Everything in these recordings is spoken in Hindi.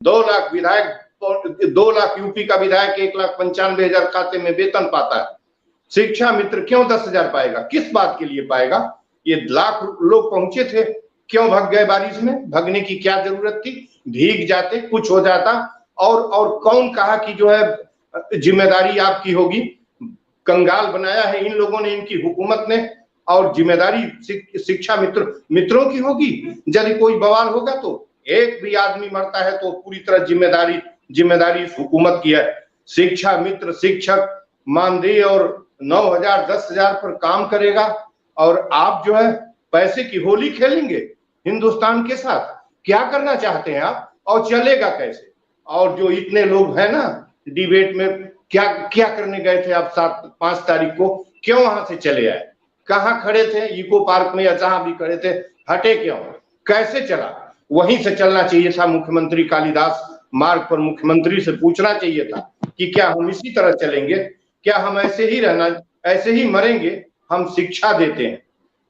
2 लाख विधायक, 2 लाख यूपी का विधायक 1,95,000 खाते में वेतन पाता है। शिक्षा मित्र क्यों 10,000 पाएगा? किस बात के लिए पाएगा? ये लाख लोग पहुंचे थे, क्यों भाग गए बारिश में? भागने की क्या जरूरत थी? भीग जाते, कुछ हो जाता। और कौन कहा कि जो है जिम्मेदारी आपकी होगी? कंगाल बनाया है इन लोगों ने, इनकी हुकूमत ने, और जिम्मेदारी शिक्षा मित्रों की होगी। यदि कोई बवाल होगा तो एक भी आदमी मरता है तो पूरी तरह जिम्मेदारी इस हुकूमत की है। शिक्षा मित्र शिक्षक मानदेय और 9,000 10,000 पर काम करेगा, और आप जो है पैसे की होली खेलेंगे हिंदुस्तान के साथ? क्या करना चाहते हैं आप, और चलेगा कैसे? और जो इतने लोग हैं ना डिबेट में, क्या करने गए थे आप 5 तारीख को? क्यों वहां से चले आए? कहाँ खड़े थे? इको पार्क में या जहां भी खड़े थे, हटे क्यों? कैसे चला? वहीं से चलना चाहिए था। मुख्यमंत्री कालिदास मार्ग पर मुख्यमंत्री से पूछना चाहिए था कि क्या हम इसी तरह चलेंगे? क्या हम ऐसे ही रहना, ऐसे ही मरेंगे? हम शिक्षा देते हैं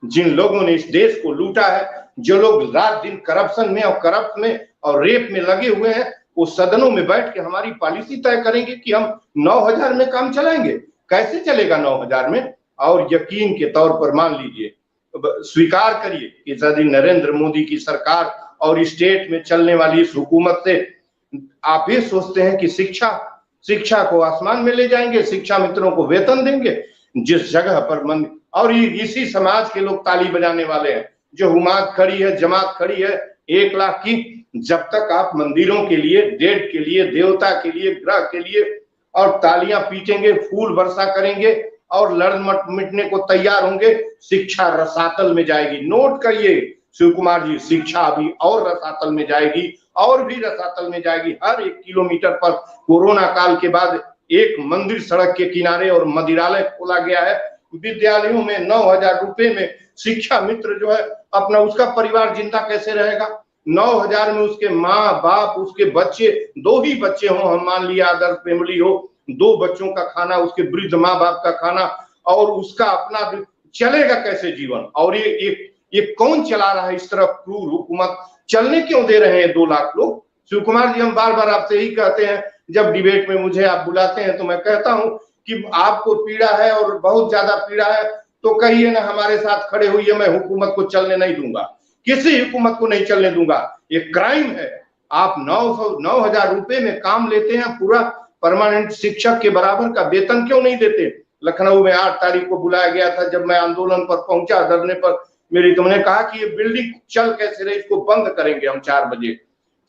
जिन लोगों ने इस देश को लूटा है, जो लोग रात दिन करप्शन में और करप्ट में और रेप में लगे हुए हैं, वो सदनों में बैठ के हमारी पॉलिसी तय करेंगे कि हम 9,000 में काम चलाएंगे। कैसे चलेगा 9,000 में? और यकीन के तौर पर मान लीजिए, स्वीकार करिए कि यदि नरेंद्र मोदी की सरकार और स्टेट में चलने वाली इस हुकूमत से आप ये सोचते हैं कि शिक्षा को आसमान में ले जाएंगे, शिक्षा मित्रों को वेतन देंगे, जिस जगह पर मन, और इसी समाज के लोग ताली बजाने वाले हैं, जो हुमात खड़ी है, जमात खड़ी है 1 लाख की। जब तक आप मंदिरों के लिए, डेड के लिए, देवता के लिए, ग्रह के लिए और तालियां पीटेंगे, फूल वर्षा करेंगे और लड़ मिटने को तैयार होंगे, शिक्षा रसातल में जाएगी। नोट करिए शिव कुमार जी, शिक्षा अभी और रसातल में जाएगी, और भी रसातल में जाएगी। हर 1 किलोमीटर पर कोरोना काल के बाद एक मंदिर सड़क के किनारे और मंदिरालय खोला गया है। विद्यालयों में 9,000 रुपए में शिक्षा मित्र जो है अपना, उसका परिवार जिंदा कैसे रहेगा? 9,000 में उसके माँ बाप, उसके बच्चे, 2 ही बच्चे हो, हम मान लिया आदर्श फैमिली हो, 2 बच्चों का खाना, उसके वृद्ध माँ बाप का खाना, और उसका अपना चलेगा कैसे जीवन? और ये कौन चला रहा है इस तरह क्रूर हुकूमत? चलने क्यों दे रहे हैं 2 लाख लोग? शिव कुमार जी, हम बार बार आपसे ही कहते हैं, जब डिबेट में मुझे आप बुलाते हैं तो मैं कहता हूं कि आपको पीड़ा है और बहुत ज्यादा पीड़ा है तो कहिए ना, हमारे साथ खड़े हुई, मैं हुकूमत को चलने नहीं दूंगा, किसी हुकूमत को नहीं चलने दूंगा। ये क्राइम है। आप 9,000 रुपए में काम लेते हैं, पूरा परमानेंट शिक्षक के बराबर का वेतन क्यों नहीं देते? लखनऊ में 8 तारीख को बुलाया गया था, जब मैं आंदोलन पर पहुंचा, धरने पर, मेरी तुमने कहा कि ये बिल्डिंग चल कैसे रही, इसको बंद करेंगे हम 4 बजे।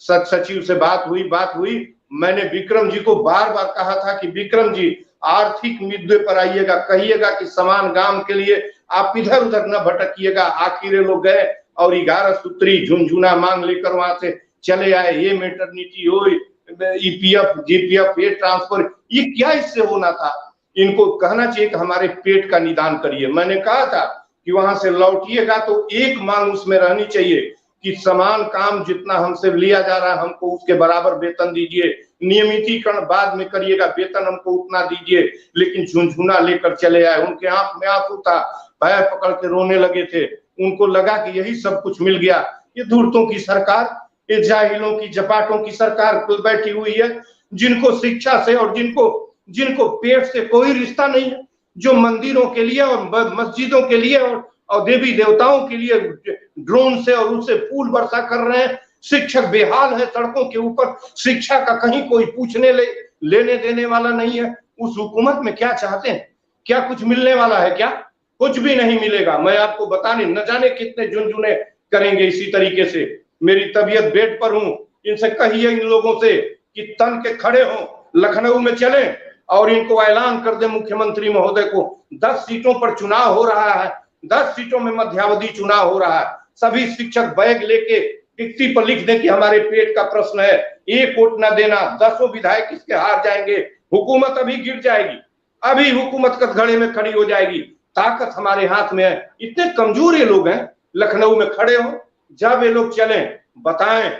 सचिव से बात हुई। मैंने विक्रम जी को बार बार कहा था कि विक्रम जी, आर्थिक मुद्दे पर आइएगा, कहिएगा कि समान काम के लिए आप इधर उधर न भटकिएगा। आखिर लोग गए और 11 सूत्री झुनझुना मांग लेकर वहां से चले आए। ये मैटरनिटी हो, ईपीएफ जीपीएफ, ये ट्रांसफर, ये क्या इससे होना था? इनको कहना चाहिए कि हमारे पेट का निदान करिए। मैंने कहा था कि वहां से लौटिएगा तो एक मांग उसमें रहनी चाहिए कि समान काम जितना हमसे लिया जा रहा है, हमको उसके बराबर वेतन दीजिए। नियमितीकरण बाद में करिएगा, वेतन हमको उतना दीजिए। लेकिन झुनझुना लेकर चले आए, उनके आंख में आंसू था, पैर पकड़ के रोने लगे थे। उनको लगा कि यही सब कुछ मिल गया। ये धूर्तों की सरकार, ये जाहिलों की, जपाटों की सरकार बैठी हुई है, जिनको शिक्षा से और जिनको पेट से कोई रिश्ता नहीं है, जो मंदिरों के लिए और मस्जिदों के लिए और देवी देवताओं के लिए ड्रोन से और उससे फूल वर्षा कर रहे हैं। शिक्षक बेहाल है सड़कों के ऊपर, शिक्षा का कहीं कोई पूछने लेने देने वाला नहीं है। उस हुकूमत में क्या चाहते हैं? क्या कुछ मिलने वाला है? क्या कुछ भी नहीं मिलेगा। मैं आपको बताने न जाने कितने झुनझुने करेंगे इसी तरीके से। मेरी तबीयत बेड पर हूं, इनसे कहिए इन लोगों से कि तन के खड़े हों, लखनऊ में चले और इनको ऐलान कर दे मुख्यमंत्री महोदय को। 10 सीटों पर चुनाव हो रहा है, 10 सीटों में मध्यावधि चुनाव हो रहा है। सभी शिक्षक बैग लेके टिकटी पर लिख दे कि हमारे पेट का प्रश्न है, 1 वोट न देना, 10 विधायक इसके हार जाएंगे, हुकूमत अभी गिर जाएगी, अभी हुकूमत कटघरे में खड़ी हो जाएगी। ताकत हमारे हाथ में है। इतने कमजोर ये लोग हैं, लखनऊ में खड़े हो, जब ये लोग चलें बताएं